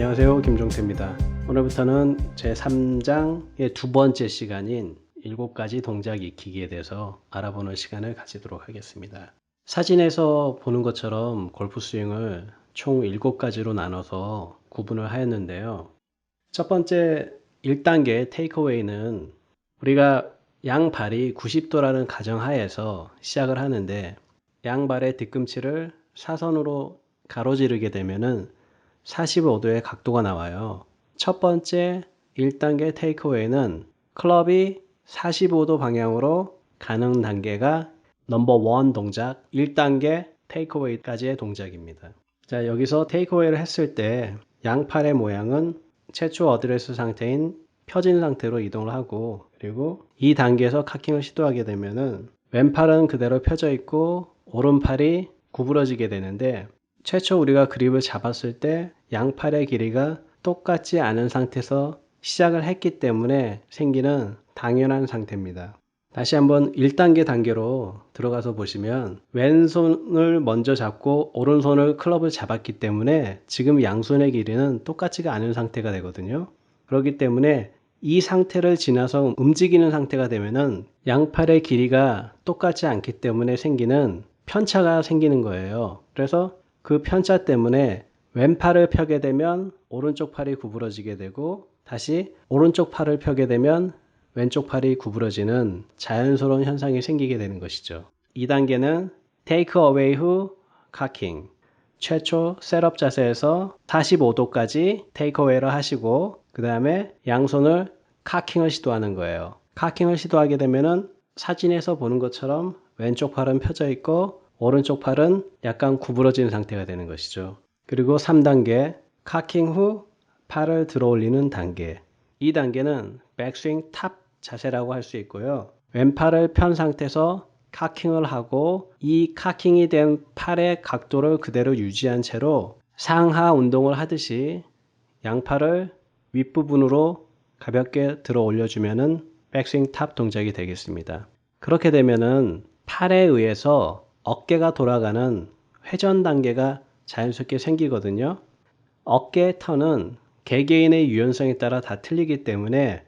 안녕하세요, 김종태입니다. 오늘부터는 제 3장의 두 번째 시간인 7가지 동작 익히기에 대해서 알아보는 시간을 가지도록 하겠습니다. 사진에서 보는 것처럼 골프 스윙을 총 7가지로 나눠서 구분을 하였는데요. 첫 번째 1단계 테이크어웨이는 우리가 양발이 90도라는 가정하에서 시작을 하는데, 양발의 뒤꿈치를 사선으로 가로지르게 되면은 45도의 각도가 나와요. 첫 번째 1단계 테이크어웨이는 클럽이 45도 방향으로 가는 단계가 넘버 1 동작, 1단계 테이크어웨이까지의 동작입니다. 자, 여기서 테이크어웨이를 했을 때 양팔의 모양은 최초 어드레스 상태인 펴진 상태로 이동을 하고, 그리고 이 단계에서 카킹을 시도하게 되면은 왼팔은 그대로 펴져 있고 오른팔이 구부러지게 되는데, 최초 우리가 그립을 잡았을 때 양팔의 길이가 똑같지 않은 상태에서 시작을 했기 때문에 생기는 당연한 상태입니다. 다시 한번 1단계 단계로 들어가서 보시면 왼손을 먼저 잡고 오른손을 클럽을 잡았기 때문에 지금 양손의 길이는 똑같지가 않은 상태가 되거든요. 그렇기 때문에 이 상태를 지나서 움직이는 상태가 되면은 양팔의 길이가 똑같지 않기 때문에 생기는 편차가 생기는 거예요. 그래서 그 편차 때문에 왼팔을 펴게 되면 오른쪽 팔이 구부러지게 되고, 다시 오른쪽 팔을 펴게 되면 왼쪽 팔이 구부러지는 자연스러운 현상이 생기게 되는 것이죠. 2단계는 테이크 어웨이 후 카킹. 최초 셋업 자세에서 45도까지 테이크 어웨이를 하시고, 그 다음에 양손을 카킹을 시도하는 거예요. 카킹을 시도하게 되면은 사진에서 보는 것처럼 왼쪽 팔은 펴져 있고 오른쪽 팔은 약간 구부러진 상태가 되는 것이죠. 그리고 3단계 카킹 후 팔을 들어 올리는 단계. 이 단계는 백스윙 탑 자세라고 할 수 있고요. 왼팔을 편 상태에서 카킹을 하고 이 카킹이 된 팔의 각도를 그대로 유지한 채로 상하 운동을 하듯이 양팔을 윗부분으로 가볍게 들어 올려주면은 백스윙 탑 동작이 되겠습니다. 그렇게 되면은 팔에 의해서 어깨가 돌아가는 회전 단계가 자연스럽게 생기거든요. 어깨의 턴은 개개인의 유연성에 따라 다 틀리기 때문에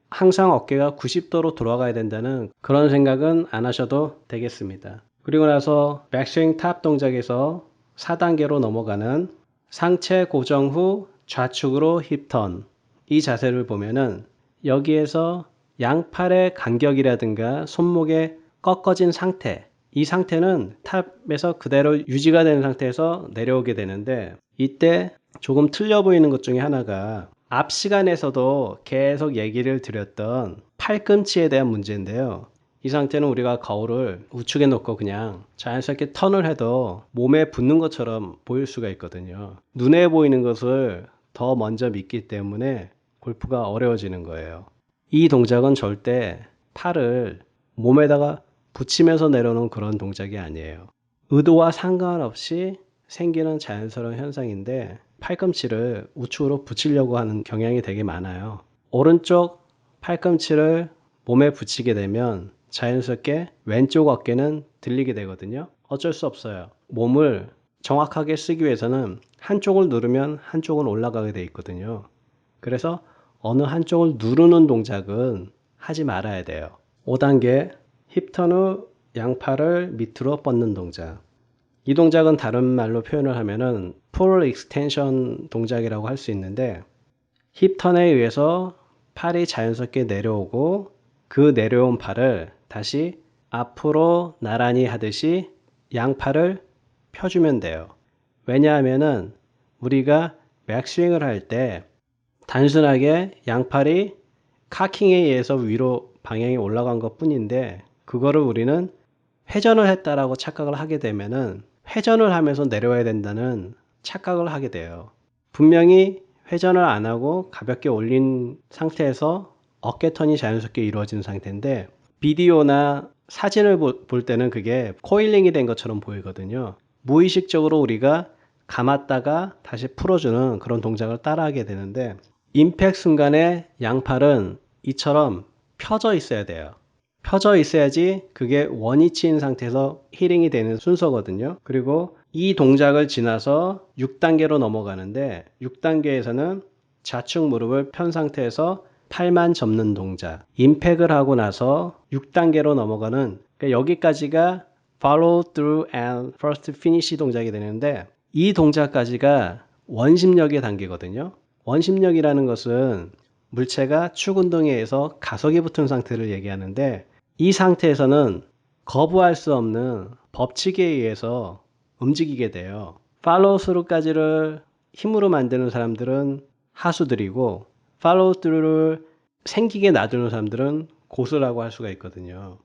항상 어깨가 90도로 돌아가야 된다는 그런 생각은 안 하셔도 되겠습니다. 그리고 나서 백스윙 탑 동작에서 4단계로 넘어가는 상체 고정 후 좌측으로 힙턴. 이 자세를 보면은 여기에서 양팔의 간격이라든가 손목의 꺾어진 상태, 이 상태는 탑에서 그대로 유지가 되는 상태에서 내려오게 되는데, 이때 조금 틀려 보이는 것 중에 하나가 앞 시간에서도 계속 얘기를 드렸던 팔꿈치에 대한 문제인데요. 이 상태는 우리가 거울을 우측에 놓고 그냥 자연스럽게 턴을 해도 몸에 붙는 것처럼 보일 수가 있거든요. 눈에 보이는 것을 더 먼저 믿기 때문에 골프가 어려워지는 거예요. 이 동작은 절대 팔을 몸에다가 붙이면서 내려오는 그런 동작이 아니에요. 의도와 상관없이 생기는 자연스러운 현상인데, 팔꿈치를 우측으로 붙이려고 하는 경향이 되게 많아요. 오른쪽 팔꿈치를 몸에 붙이게 되면 자연스럽게 왼쪽 어깨는 들리게 되거든요. 어쩔 수 없어요. 몸을 정확하게 쓰기 위해서는 한쪽을 누르면 한쪽은 올라가게 돼 있거든요. 그래서 어느 한쪽을 누르는 동작은 하지 말아야 돼요. 5단계 힙턴 후 양팔을 밑으로 뻗는 동작. 이 동작은 다른 말로 표현을 하면은 풀 익스텐션 동작이라고 할 수 있는데, 힙턴에 의해서 팔이 자연스럽게 내려오고 그 내려온 팔을 다시 앞으로 나란히 하듯이 양팔을 펴주면 돼요. 왜냐하면은 우리가 백스윙을 할 때 단순하게 양팔이 카킹에 의해서 위로 방향이 올라간 것 뿐인데, 그거를 우리는 회전을 했다라고 착각을 하게 되면은 회전을 하면서 내려와야 된다는 착각을 하게 돼요. 분명히 회전을 안 하고 가볍게 올린 상태에서 어깨 턴이 자연스럽게 이루어진 상태인데, 비디오나 사진을 볼 때는 그게 코일링이 된 것처럼 보이거든요. 무의식적으로 우리가 감았다가 다시 풀어주는 그런 동작을 따라하게 되는데, 임팩트 순간에 양팔은 이처럼 펴져 있어야 돼요. 펴져 있어야지 그게 원위치인 상태에서 힐링이 되는 순서거든요. 그리고 이 동작을 지나서 6단계로 넘어가는데 6단계에서는 좌측 무릎을 편 상태에서 팔만 접는 동작. 임팩을 하고 나서 6단계로 넘어가는 그러니까 여기까지가 follow through and first finish 동작이 되는데 이 동작까지가 원심력의 단계거든요. 원심력이라는 것은 물체가 축 운동에 의해서 가속이 붙은 상태를 얘기하는데 이 상태에서는 거부할 수 없는 법칙에 의해서 움직이게 돼요. 팔로우 스루까지를 힘으로 만드는 사람들은 하수들이고 팔로우 스루를 생기게 놔두는 사람들은 고수라고 할 수가 있거든요.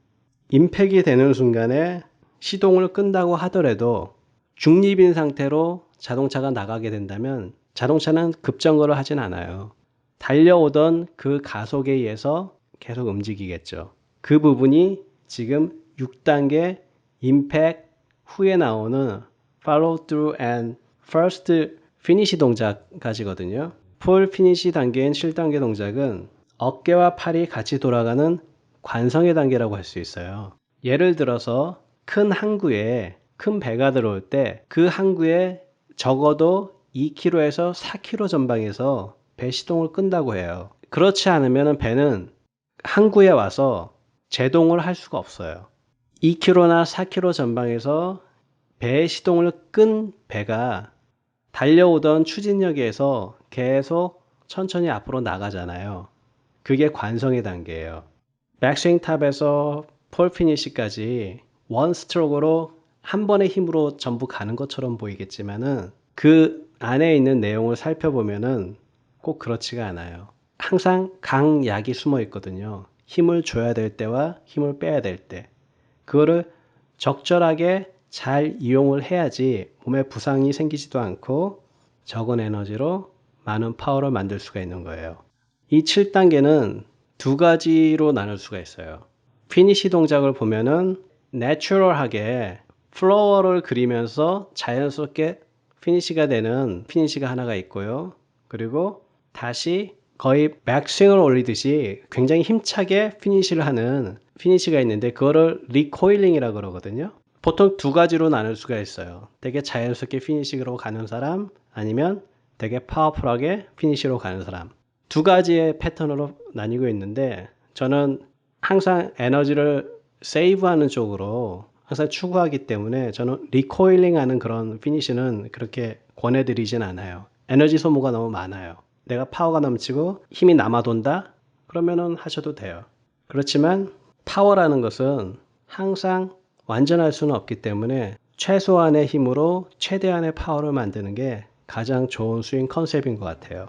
임팩이 되는 순간에 시동을 끈다고 하더라도 중립인 상태로 자동차가 나가게 된다면 자동차는 급정거를 하진 않아요. 달려오던 그 가속에 의해서 계속 움직이겠죠. 그 부분이 지금 6단계 임팩 후에 나오는 follow through and first finish 동작까지거든요. full finish 단계인 7단계 동작은 어깨와 팔이 같이 돌아가는 관성의 단계라고 할 수 있어요. 예를 들어서 큰 항구에 큰 배가 들어올 때 그 항구에 적어도 2km에서 4km 전방에서 배 시동을 끈다고 해요. 그렇지 않으면 배는 항구에 와서 제동을 할 수가 없어요. 2km나 4km 전방에서 배의 시동을 끈 배가 달려오던 추진력에 의해서 계속 천천히 앞으로 나가잖아요. 그게 관성의 단계예요. 백스윙 탑에서 폴 피니시까지 원 스트로크로 한 번의 힘으로 전부 가는 것처럼 보이겠지만은 그 안에 있는 내용을 살펴보면은 꼭 그렇지가 않아요. 항상 강약이 숨어 있거든요. 힘을 줘야 될 때와 힘을 빼야 될 때. 그거를 적절하게 잘 이용을 해야지 몸에 부상이 생기지도 않고 적은 에너지로 많은 파워를 만들 수가 있는 거예요. 이 7단계는 두 가지로 나눌 수가 있어요. 피니시 동작을 보면은 내추럴하게 플로어를 그리면서 자연스럽게 피니시가 되는 피니시가 하나가 있고요. 그리고 다시 거의 백스윙을 올리듯이 굉장히 힘차게 피니시를 하는 피니시가 있는데 그거를 리코일링이라고 그러거든요. 보통 두 가지로 나눌 수가 있어요. 되게 자연스럽게 피니시로 가는 사람 아니면 되게 파워풀하게 피니시로 가는 사람. 두 가지의 패턴으로 나뉘고 있는데 저는 항상 에너지를 세이브하는 쪽으로 항상 추구하기 때문에 저는 리코일링하는 그런 피니시는 그렇게 권해드리진 않아요. 에너지 소모가 너무 많아요. 내가 파워가 넘치고 힘이 남아돈다? 그러면은 하셔도 돼요. 그렇지만 파워라는 것은 항상 완전할 수는 없기 때문에 최소한의 힘으로 최대한의 파워를 만드는 게 가장 좋은 스윙 컨셉인 것 같아요.